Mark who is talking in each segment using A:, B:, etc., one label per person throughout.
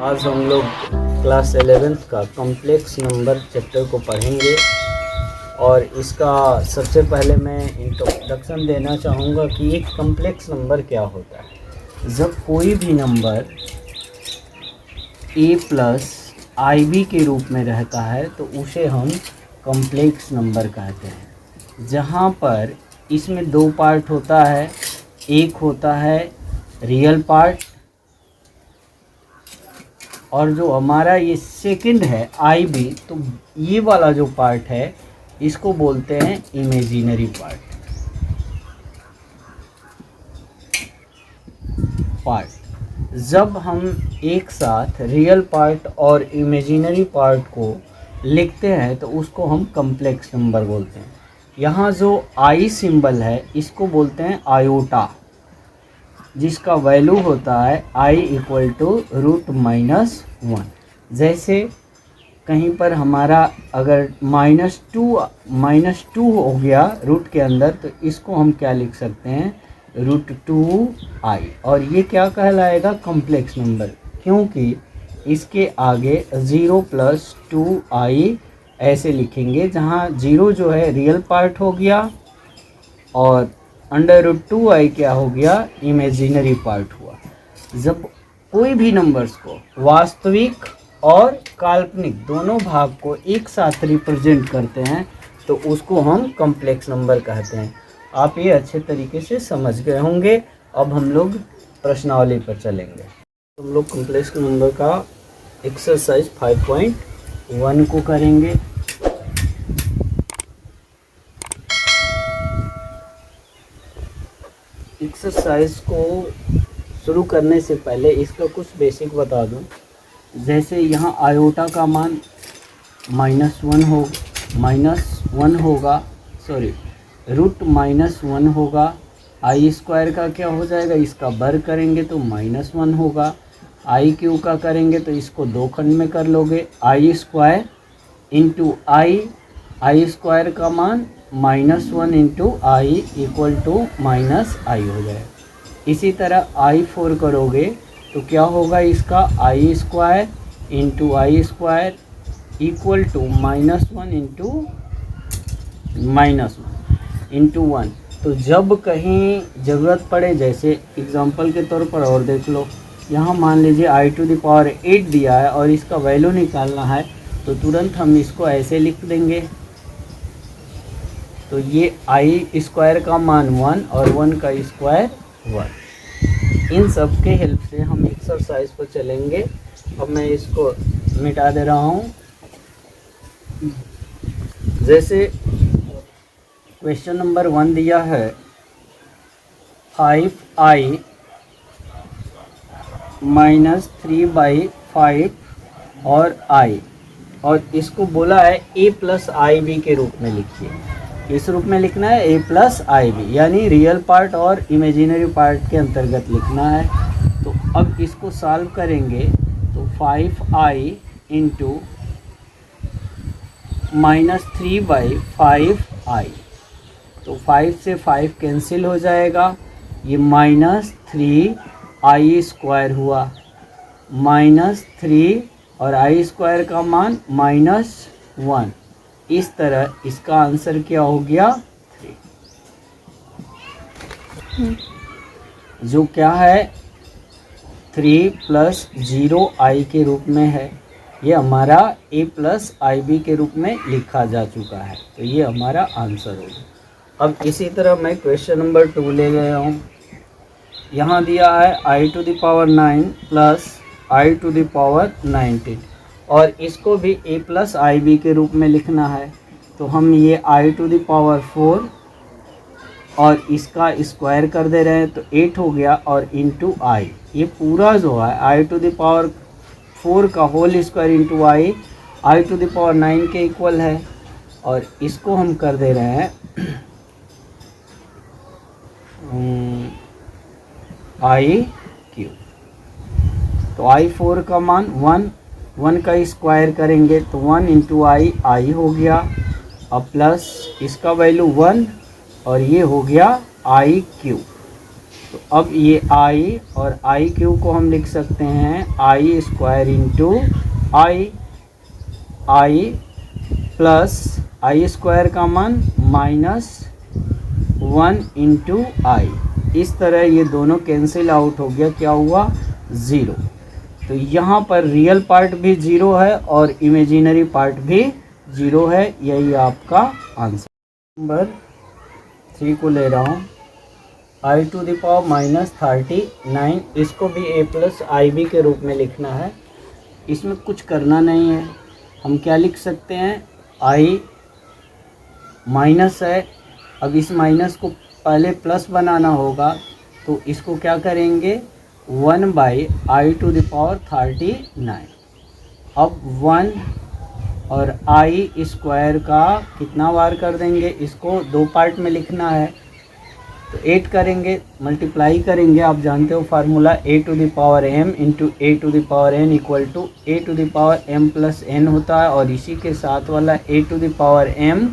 A: आज हम लोग क्लास 11th का कॉम्प्लेक्स नंबर चैप्टर को पढ़ेंगे और इसका सबसे पहले मैं इंट्रोडक्शन देना चाहूँगा कि एक कॉम्प्लेक्स नंबर क्या होता है। जब कोई भी नंबर a प्लस IB के रूप में रहता है तो उसे हम कॉम्प्लेक्स नंबर कहते हैं, जहाँ पर इसमें दो पार्ट होता है। एक होता है रियल पार्ट और जो हमारा ये सेकंड है IB, तो ये वाला जो पार्ट है इसको बोलते हैं इमेजिनरी पार्ट। जब हम एक साथ रियल पार्ट और इमेजिनरी पार्ट को लिखते हैं तो उसको हम कॉम्प्लेक्स नंबर बोलते हैं। यहाँ जो I सिंबल है इसको बोलते हैं आयोटा, जिसका वैल्यू होता है I इक्वल टू √-1। जैसे कहीं पर हमारा अगर -2 हो गया रूट के अंदर तो इसको हम क्या लिख सकते हैं, √2i। और ये क्या कहलाएगा, कॉम्प्लेक्स नंबर, क्योंकि इसके आगे 0 + 2i ऐसे लिखेंगे, जहाँ 0 जो है रियल पार्ट हो गया और √2i क्या हो गया, इमेजिनरी पार्ट हुआ। जब कोई भी नंबर्स को वास्तविक और काल्पनिक दोनों भाग को एक साथ रिप्रेजेंट करते हैं तो उसको हम कॉम्प्लेक्स नंबर कहते हैं। आप ये अच्छे तरीके से समझ गए होंगे। अब हम लोग प्रश्नावली पर चलेंगे। हम लोग कॉम्प्लेक्स नंबर का एक्सरसाइज 5.1 को करेंगे। एक्सरसाइज को शुरू करने से पहले इसका कुछ बेसिक बता दूं। जैसे यहाँ आयोटा का मान -1 होगा, √-1 होगा। I² का क्या हो जाएगा, इसका वर्ग करेंगे तो -1 होगा। IQ का करेंगे तो इसको दो खंड में कर लोगे, I² × I² का मान -1 × I इक्वल टू -I हो जाएगा। इसी तरह I4 करोगे तो क्या होगा, इसका I² × I² इक्वल टू -1 × 1। तो जब कहीं ज़रूरत पड़े, जैसे एग्जांपल के तौर पर और देख लो, यहाँ मान लीजिए I⁸ दिया है और इसका वैल्यू निकालना है तो तुरंत हम इसको ऐसे लिख देंगे। तो ये I² का मान 1 और 1 का स्क्वायर 1। इन सब के हेल्प से हम एक्सरसाइज पर चलेंगे। अब मैं इसको मिटा दे रहा हूँ। जैसे क्वेश्चन नंबर 1 दिया है 5i -3/5 और i, और इसको बोला है a + IB के रूप में लिखिए। किस रूप में लिखना है, a + IB, यानी रियल पार्ट और इमेजिनरी पार्ट के अंतर्गत लिखना है। तो अब इसको सॉल्व करेंगे तो 5i × -3/5i, तो 5 से 5 कैंसिल हो जाएगा, ये -3i² हुआ, -3 और I² का मान -1। इस तरह इसका आंसर क्या हो गया, 3, जो क्या है 3 + 0i के रूप में है। ये हमारा a + IB के रूप में लिखा जा चुका है, तो ये हमारा आंसर होगा। अब इसी तरह मैं क्वेश्चन नंबर 2 ले गया हूँ। यहाँ दिया है I⁹ + I⁻19 और इसको भी a + IB के रूप में लिखना है। तो हम ये I⁴ और इसका स्क्वायर कर दे रहे हैं तो 8 हो गया, और × I, ये पूरा जो है I⁴ का होल स्क्वायर × I⁹ के इक्वल है, और इसको हम कर दे रहे हैं IQ। तो I4 का मान 1 का स्क्वायर करेंगे तो 1 × I हो गया, अब प्लस इसका वैल्यू 1 और ये हो गया IQ। तो अब ये आई और आई क्यू को हम लिख सकते हैं आई स्क्वायर इंटू आई प्लस आई स्क्वायर का मान -1 इंटू आई। इस तरह ये दोनों कैंसिल आउट हो गया, क्या हुआ 0। तो यहाँ पर रियल पार्ट भी 0 है और इमेजिनरी पार्ट भी 0 है। यही आपका आंसर। नंबर 3 को ले रहा हूँ, i टू द पावर -39। इसको भी a प्लस आई बी के रूप में लिखना है। इसमें कुछ करना नहीं है, हम क्या लिख सकते हैं, i माइनस है, अब इस माइनस को पहले प्लस बनाना होगा, तो इसको क्या करेंगे 1/i टू द पावर 39। अब 1 और आई स्क्वायर का कितना बार कर देंगे, इसको 2 पार्ट में लिखना है, तो 8 करेंगे, मल्टीप्लाई करेंगे। आप जानते हो formula a to the power m into a to the power n equal to a to the power m plus n होता है, और इसी के साथ वाला a to the power m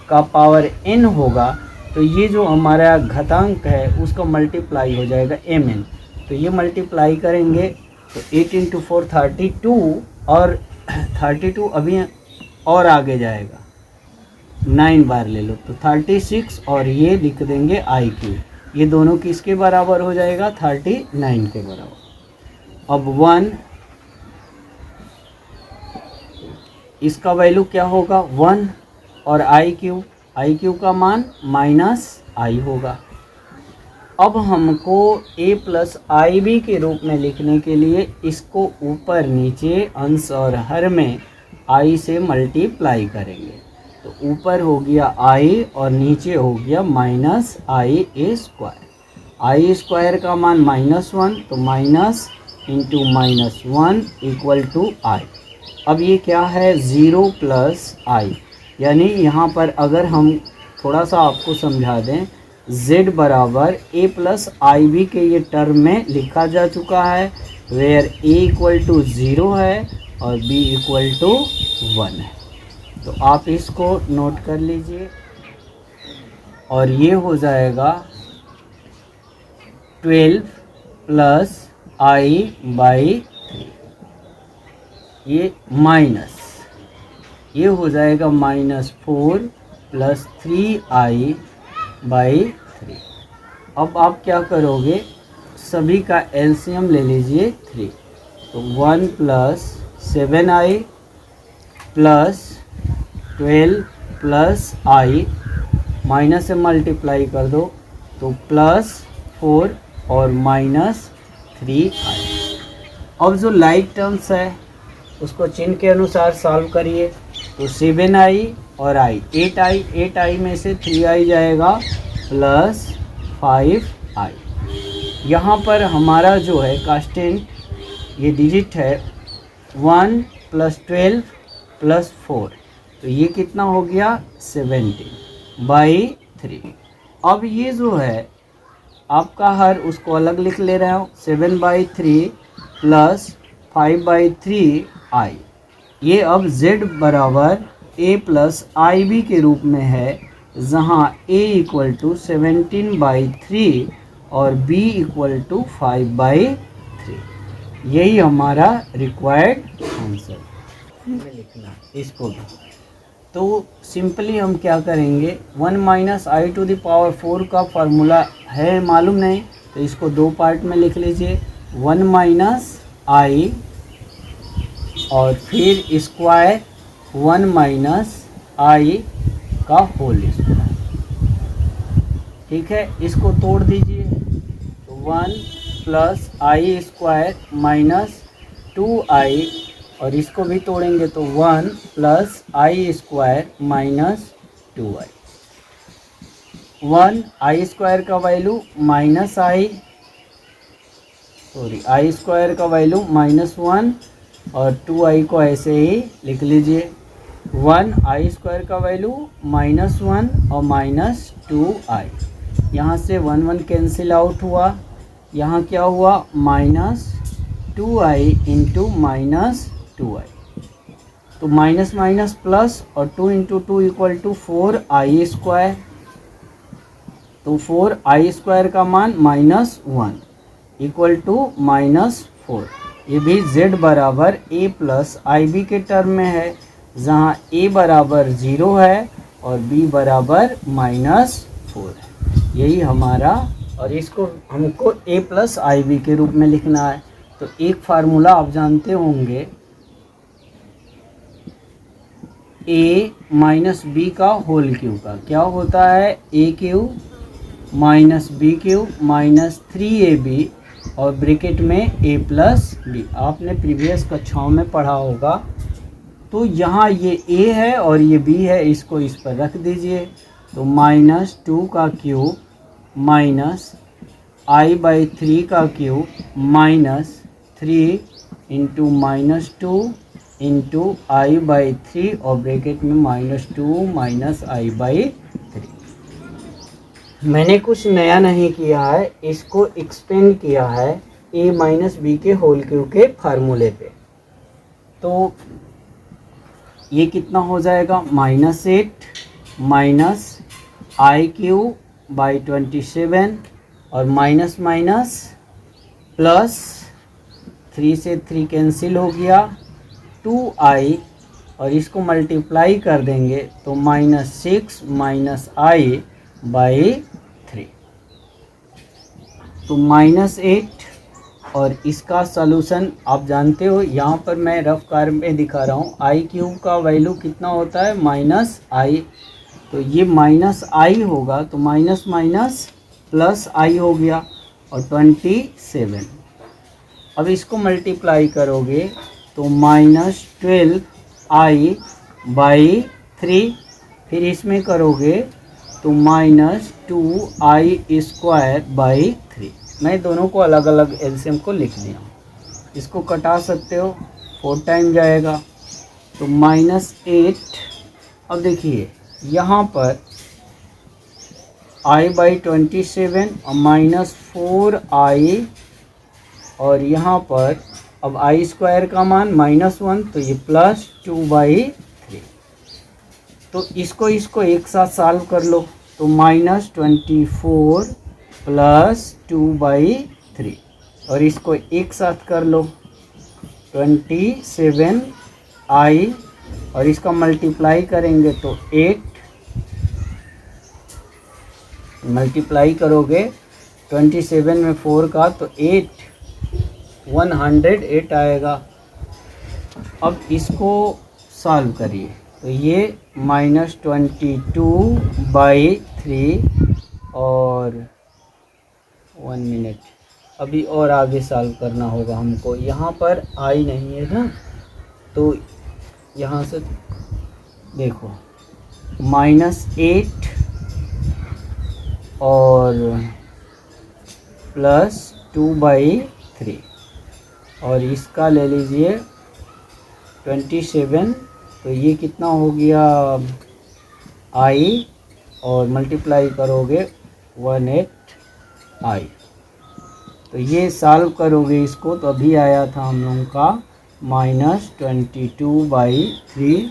A: का पावर n होगा। तो ये जो हमारा घातांक है उसका मल्टीप्लाई हो जाएगा mn, तो ये मल्टीप्लाई करेंगे तो 8 इंटू 4 32, और 32 अभी और आगे जाएगा, 9 बार ले लो तो 36, और ये लिख देंगे आई क्यू। ये दोनों किसके बराबर हो जाएगा, 39 के बराबर। अब 1, इसका वैल्यू क्या होगा 1, और आई क्यू का मान -i होगा। अब हमको a प्लस आई बी के रूप में लिखने के लिए इसको ऊपर नीचे अंश और हर में i से मल्टीप्लाई करेंगे, तो ऊपर हो गया i और नीचे हो गया -i स्क्वायर। i स्क्वायर का मान -1, तो minus into -1 equal to i। अब ये क्या है 0 प्लस i, यानी यहाँ पर अगर हम थोड़ा सा आपको समझा दें, z बराबर a प्लस आई बी के ये टर्म में लिखा जा चुका है, वेयर a इक्वल टू 0 है और b इक्वल टू 1 है। तो आप इसको नोट कर लीजिए, और ये हो जाएगा 12 प्लस i/3, ये माइनस, ये हो जाएगा -4 प्लस 3i/3। अब आप क्या करोगे, सभी का एलसीएम ले लीजिए 3, तो 1 plus 7i plus 12 plus i, minus से मल्टीप्लाई कर दो तो +4 और -3i। अब जो लाइक टर्म्स है उसको चिन्ह के अनुसार सॉल्व करिए, तो 7i और i 8i में से 3i जाएगा प्लस 5i। यहाँ पर हमारा जो है कांस्टेंट, ये डिजिट है 1 प्लस 12 प्लस 4, तो ये कितना हो गया 17/3। अब ये जो है आपका हर, उसको अलग लिख ले रहा हूँ, 7/3 प्लस 5/3i। ये अब z बराबर a प्लस आई बी के रूप में है, जहाँ a इक्वल टू 17/3 और b इक्वल टू 5/3। यही हमारा रिक्वायर्ड आंसर में लिखना इसको भी। तो सिंपली हम क्या करेंगे, 1 minus i to the power 4 का फार्मूला है मालूम नहीं, तो इसको 2 पार्ट में लिख लीजिए, 1 माइनस आई और फिर स्क्वायर 1 माइनस आई का होल स्क्वायर। ठीक है, इसको तोड़ दीजिए, तो 1 प्लस आई स्क्वायर माइनस 2i, और इसको भी तोड़ेंगे तो 1 प्लस आई स्क्वायर माइनस 2i। 1 आई स्क्वायर का वैल्यू आई स्क्वायर का वैल्यू -1, और 2i को ऐसे ही लिख लीजिए। 1 आई स्क्वायर का वैल्यू -1 और -2i, यहाँ से 1 1 कैंसिल आउट हुआ, यहाँ क्या हुआ -2i इंटू -2i, तो माइनस माइनस प्लस, और 2 into 2 equal to 4i square. तो 4i² का मान -1 इक्वल टू -4। ये भी z बराबर a प्लस IB के टर्म में है, जहाँ a बराबर 0 है और b बराबर -4 है। यही हमारा, और इसको हमको a प्लस IB के रूप में लिखना है। तो एक फार्मूला आप जानते होंगे, a माइनस बी का होल क्यूब का क्या होता है, a³ minus b³ minus 3ab और ब्रैकेट में a प्लस बी। आपने प्रीवियस कक्षाओं में पढ़ा होगा। तो यहाँ ये a है और ये b है, इसको इस पर रख दीजिए। तो -2 का क्यूब माइनस i/3 का cube minus 3 into -2 into i/3 और ब्रैकेट में -2 माइनस i/3। मैंने कुछ नया नहीं किया है, इसको एक्सपेंड किया है a माइनस बी के होल क्यूब के फार्मूले पे। तो ये कितना हो जाएगा, -8 माइनस i³/27 और माइनस माइनस प्लस 3 से 3 कैंसिल हो गया, 2i और इसको मल्टीप्लाई कर देंगे तो -6 माइनस i/3। तो -8 और इसका सलूशन आप जानते हो, यहाँ पर मैं रफ कार में दिखा रहा हूँ। i³ का वैल्यू कितना होता है, -i। तो ये -i होगा, तो माइनस माइनस प्लस i हो गया और 27। अब इसको मल्टीप्लाई करोगे तो -12i/3, फिर इसमें करोगे तो -2i²/3। मैं दोनों को अलग अलग एलसीएम को लिख दिया हूँ। इसको कटा सकते हो, 4 टाइम जाएगा तो -8। अब देखिए यहाँ पर i/27 और -4i और यहाँ पर अब i² का मान -1, तो ये +2/3। तो इसको एक साथ सॉल्व कर लो तो -24 + 2/3 और इसको एक साथ कर लो 27i और इसका मल्टीप्लाई करेंगे तो 8, मल्टीप्लाई करोगे 27 में 4 का तो 108 आएगा। अब इसको सॉल्व करिए तो ये -22/3 और 1 मिनट अभी और आगे सॉल्व करना होगा हमको। यहाँ पर आई नहीं है ना, तो यहाँ से देखो -8 और +2/3 और इसका ले लीजिए 27, तो ये कितना हो गया i और मल्टीप्लाई करोगे 18i। तो ये सॉल्व करोगे इसको तो अभी आया था हम लोगों का -22/3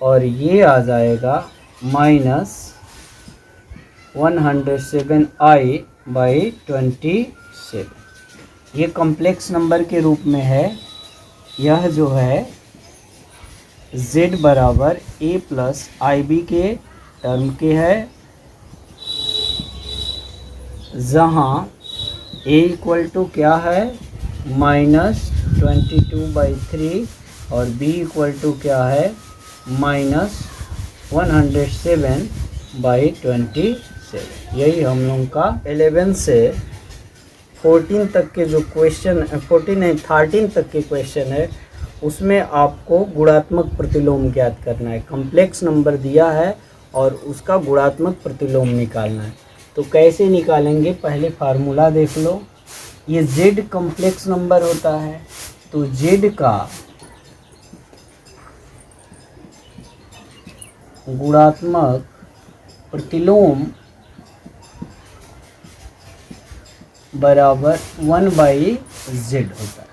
A: और ये आ जाएगा -107i/27। ये कॉम्प्लेक्स नंबर के रूप में है। यह जो है z बराबर a प्लस IB के टर्म के है, जहाँ a इक्वल टू क्या है -22/3 और b इक्वल टू क्या है -107/27। यही हम लोगों का 11 से 14 तक के जो क्वेश्चन, 14 नहीं 13 तक के क्वेश्चन है, उसमें आपको गुणात्मक प्रतिलोम ज्ञात करना है। कॉम्प्लेक्स नंबर दिया है और उसका गुणात्मक प्रतिलोम निकालना है। तो कैसे निकालेंगे, पहले फार्मूला देख लो। ये z कॉम्प्लेक्स नंबर होता है, तो z का गुणात्मक प्रतिलोम बराबर 1/z होता है।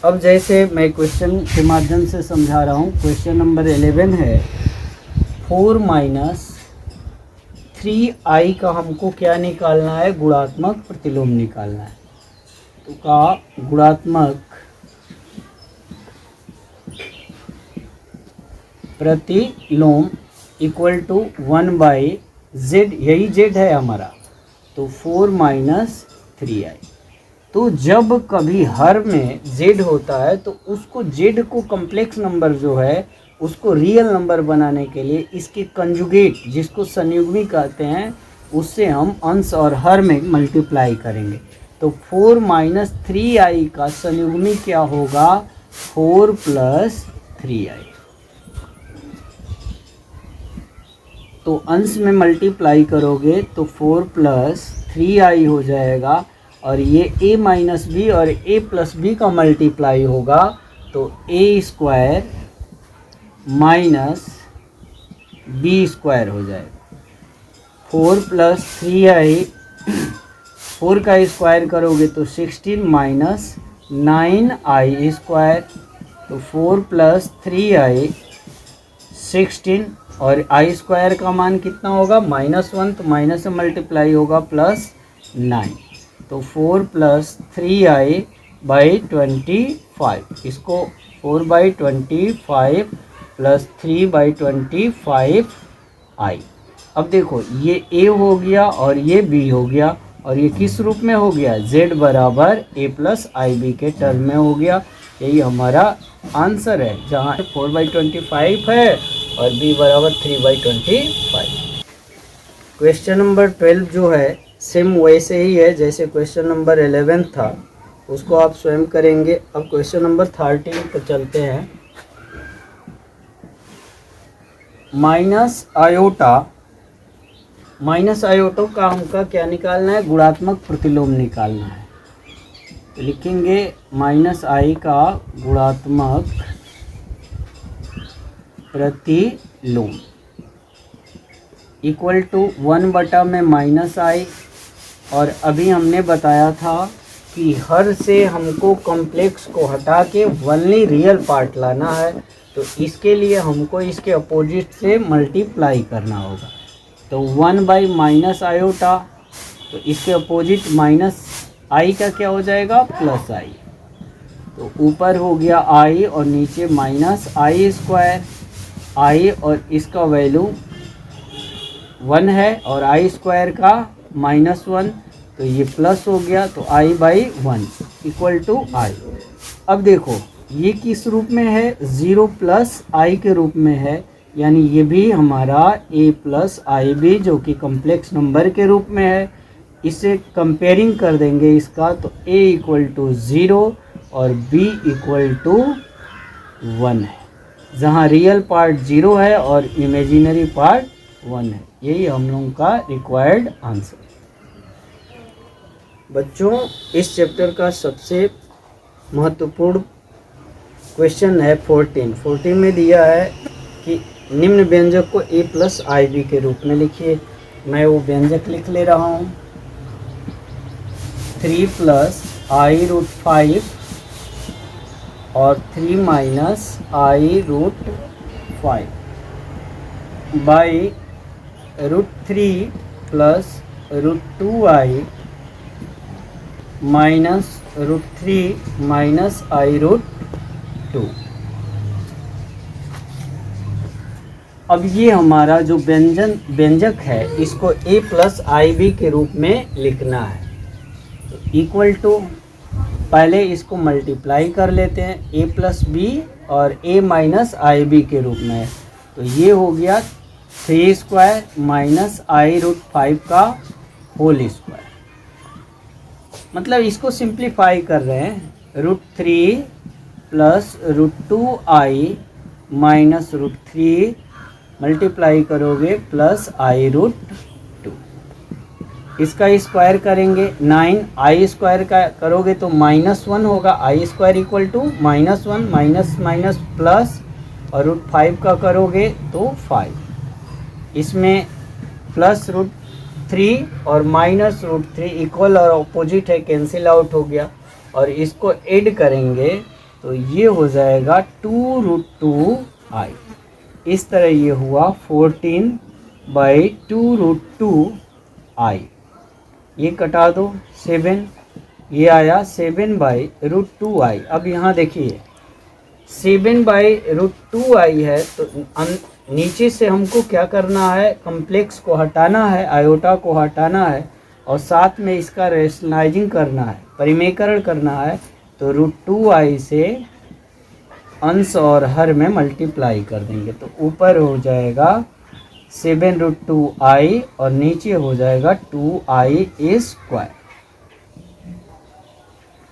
A: अब जैसे मैं क्वेश्चन के माध्यम से समझा रहा हूँ, क्वेश्चन नंबर 11 है 4 माइनस 3i का हमको क्या निकालना है, गुणात्मक प्रतिलोम निकालना है। तो का गुणात्मक प्रतिलोम इक्वल टू 1/z, यही z है हमारा, तो 4 माइनस 3i। तो जब कभी हर में z होता है तो उसको z को कम्प्लेक्स नंबर जो है उसको रियल नंबर बनाने के लिए इसके कंजुगेट, जिसको संयुग्मी कहते हैं, उससे हम अंश और हर में मल्टीप्लाई करेंगे। तो 4 माइनस 3i का संयुग्मी क्या होगा, 4 प्लस 3i। तो अंश में मल्टीप्लाई करोगे तो 4 प्लस 3i हो जाएगा, और ये a माइनस बी और a प्लस बी का मल्टीप्लाई होगा तो a square minus b square हो जाएगा। 4 प्लस 3i, 4 का स्क्वायर करोगे तो 16 माइनस 9i स्क्वायर, तो 4 प्लस 3i 16, और i स्क्वायर का मान कितना होगा, -1, तो माइनस से मल्टीप्लाई होगा प्लस 9, तो 4 प्लस 3i/25, इसको 4/25 प्लस 3/25i। अब देखो ये a हो गया और ये b हो गया, और ये किस रूप में हो गया, z बराबर a प्लस ib के टर्म में हो गया। यही हमारा आंसर है, जहाँ 4/25 है और b बराबर 3/25। क्वेश्चन नंबर 12 जो है सेम वैसे ही है जैसे क्वेश्चन नंबर 11 था, उसको आप स्वयं करेंगे। अब क्वेश्चन नंबर 13 पर चलते हैं। माइनस आयोटा का हमका क्या निकालना है, गुणात्मक प्रतिलोम निकालना है। तो लिखेंगे -i का गुणात्मक प्रतिलोम इक्वल टू 1 में -i, और अभी हमने बताया था कि हर से हमको कॉम्प्लेक्स को हटा के ओनली रियल पार्ट लाना है, तो इसके लिए हमको इसके अपोजिट से मल्टीप्लाई करना होगा। तो 1/-i, तो इसके अपोजिट -i का क्या हो जाएगा, +i। तो ऊपर हो गया i और नीचे -i स्क्वायर, i और इसका वैल्यू 1 है और i स्क्वायर का -1, तो ये प्लस हो गया, तो i/1 इक्वल टू i। अब देखो ये किस रूप में है, 0 प्लस i के रूप में है, यानी ये भी हमारा a प्लस ib जो कि कम्प्लेक्स नंबर के रूप में है। इसे कंपेयरिंग कर देंगे इसका, तो a इक्वल टू 0 और b इक्वल टू 1 है, जहाँ रियल पार्ट 0 है और इमेजिनरी पार्ट 1 है। यही हम लोगों का रिक्वायर्ड आंसर। बच्चों इस चैप्टर का सबसे महत्वपूर्ण क्वेश्चन है 14 में दिया है कि निम्न व्यंजक को a प्लस ib के रूप में लिखिए। मैं वो व्यंजक लिख ले रहा हूँ, 3 प्लस i√5 और 3 minus i√5 by √3 plus √2i minus √3 minus i√2। अब ये हमारा जो व्यंजक है इसको a प्लस ib के रूप में लिखना है। तो इक्वल टू, पहले इसको मल्टीप्लाई कर लेते हैं, a प्लस बी और a माइनस ib के रूप में। तो ये हो गया 3 स्क्वायर माइनस i√5 का होल स्क्वायर। मतलब इसको सिंप्लीफाई कर रहे हैं, √3 प्लस √2i माइनस √3 मल्टीप्लाई करोगे प्लस i√2। इसका स्क्वायर करेंगे 9, i स्क्वायर का करोगे तो -1 होगा, i square equal to -1 minus minus plus, और √5 का करोगे तो 5। इसमें प्लस √3 और माइनस √3 इक्वल और अपोजिट है, कैंसिल आउट हो गया, और इसको ऐड करेंगे तो ये हो जाएगा 2√2i। इस तरह ये हुआ 14/2√2i। ये कटा दो 7, ये आया 7/√2i। अब यहाँ देखिए 7/√2i है तो नीचे से हमको क्या करना है, कम्प्लेक्स को हटाना है, आयोटा को हटाना है और साथ में इसका रेशनलाइजिंग करना है, परिमेयकरण करना है। तो √2i से अंश और हर में मल्टीप्लाई कर देंगे तो ऊपर हो जाएगा 7√2i और नीचे हो जाएगा 2i²।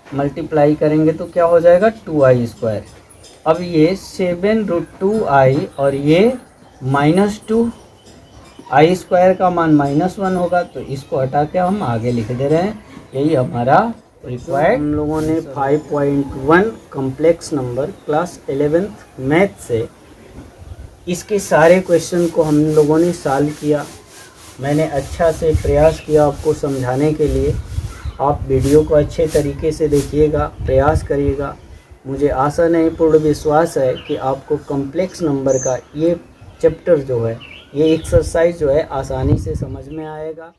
A: मल्टीप्लाई करेंगे तो क्या हो जाएगा 2i²। अब ये 7√2i और ये -2, i² का मान -1 होगा तो इसको हटा के हम आगे लिख दे रहे हैं। यही हमारा रिक्वायर्ड। हम लोगों ने 5.1 complex number class 11th math से इसके सारे क्वेश्चन को हम लोगों ने सॉल्व किया। मैंने अच्छा से प्रयास किया आपको समझाने के लिए। आप वीडियो को अच्छे तरीके से देखिएगा, प्रयास करिएगा। मुझे आशा नहीं पूर्ण विश्वास है कि आपको कॉम्प्लेक्स नंबर का ये चैप्टर जो है, ये एक्सरसाइज जो है आसानी से समझ में आएगा।